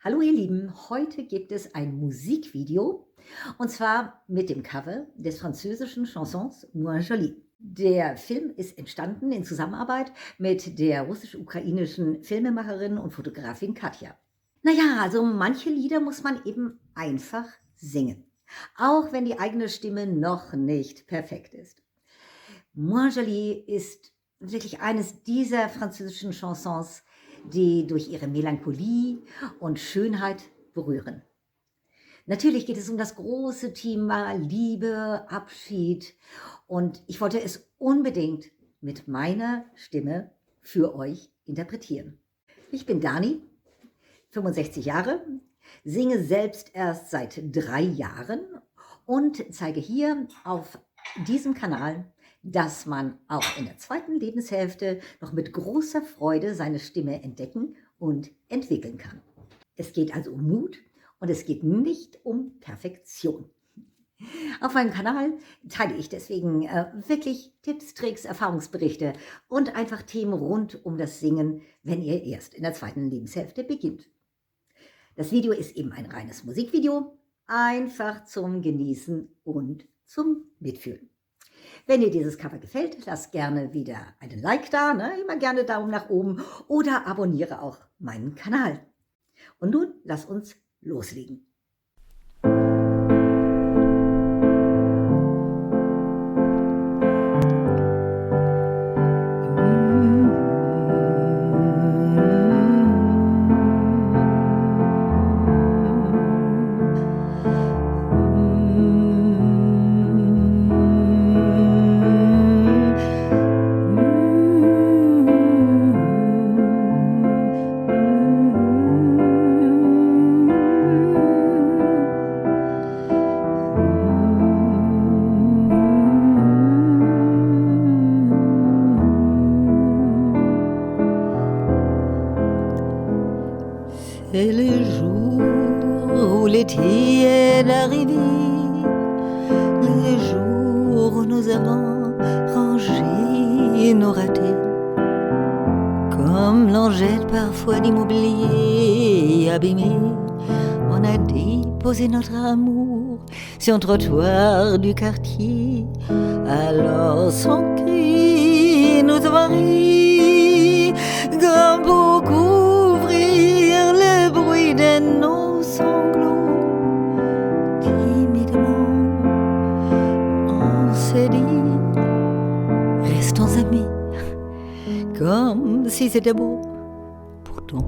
Hallo ihr Lieben, heute gibt es ein Musikvideo und zwar mit dem Cover des französischen Chansons Moi Jolie. Der Film ist entstanden in Zusammenarbeit mit der russisch-ukrainischen Filmemacherin und Fotografin Katja. Naja, also manche Lieder muss man eben einfach singen, auch wenn die eigene Stimme noch nicht perfekt ist. Moi Jolie ist wirklich eines dieser französischen Chansons, die durch ihre Melancholie und Schönheit berühren. Natürlich geht es um das große Thema Liebe, Abschied und ich wollte es unbedingt mit meiner Stimme für euch interpretieren. Ich bin Dani, 65 Jahre, singe selbst erst seit 3 Jahren und zeige hier auf diesem Kanal, dass man auch in der zweiten Lebenshälfte noch mit großer Freude seine Stimme entdecken und entwickeln kann. Es geht also um Mut und es geht nicht um Perfektion. Auf meinem Kanal teile ich deswegen wirklich Tipps, Tricks, Erfahrungsberichte und einfach Themen rund um das Singen, wenn ihr erst in der zweiten Lebenshälfte beginnt. Das Video ist eben ein reines Musikvideo, einfach zum Genießen und zum Mitfühlen. Wenn dir dieses Cover gefällt, lass gerne wieder einen Like da, immer gerne Daumen nach oben oder abonniere auch meinen Kanal. Und nun lass uns loslegen. C'est le jour où l'été est arrivé, le jour où nous avons rangé nos ratés, comme l'on jette parfois des mobiliers abîmés. On a déposé notre amour sur un trottoir du quartier, alors sans cri nous avons ri, comme pour couvrir le bruit de nos sanglots. Timidement, on s'est dit, restons amis, comme si c'était beau. Pourtant,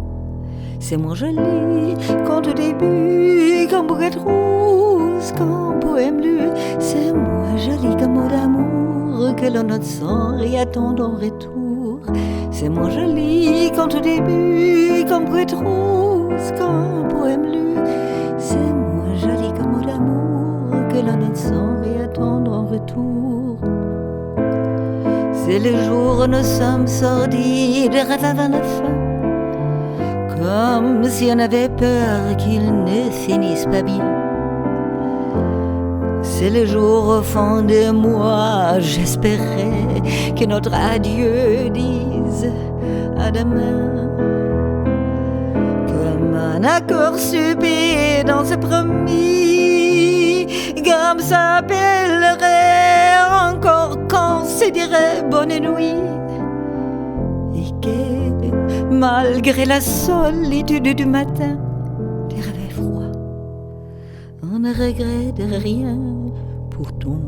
c'est moins joli qu'en tout début, comme bouquet de rose, comme poème lu. C'est moins joli comme mot d'amour que l'on note sans rien attendre en retour. C'est moins joli qu'en tout début, comme bouquet de rose, comme poème lu. C'est moins joli comme mot d'amour que l'on note sans rien attendre en retour. C'est le jour où nous sommes sortis de rêve avant la fin, comme si on avait peur qu'il ne finisse pas bien. C'est le jour au fond de moi, j'espérais que notre adieu dise à demain. Comme un accord stupide, on s'est promis, comme ça appellerait encore quand se dirait bonne nuit. Et que malgré la solitude du matin, les réveils froids, on ne regrette rien. Pourtant,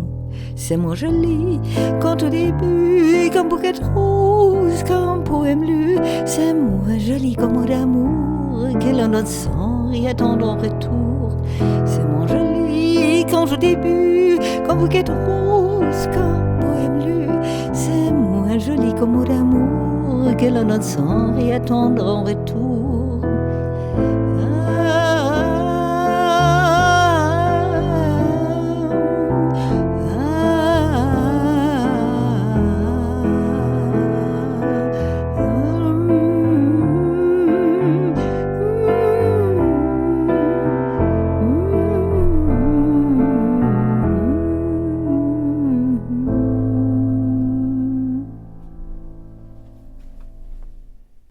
c'est moins joli quand au début, comme bouquet de rose, comme poème lu. C'est moins joli comme mot d'amour que l'on note sans rien attendre en retour. C'est moins joli quand au début, comme bouquet de rose, comme poème lu. C'est moins joli comme mot d'amour que l'on note sans rien attendre en retour.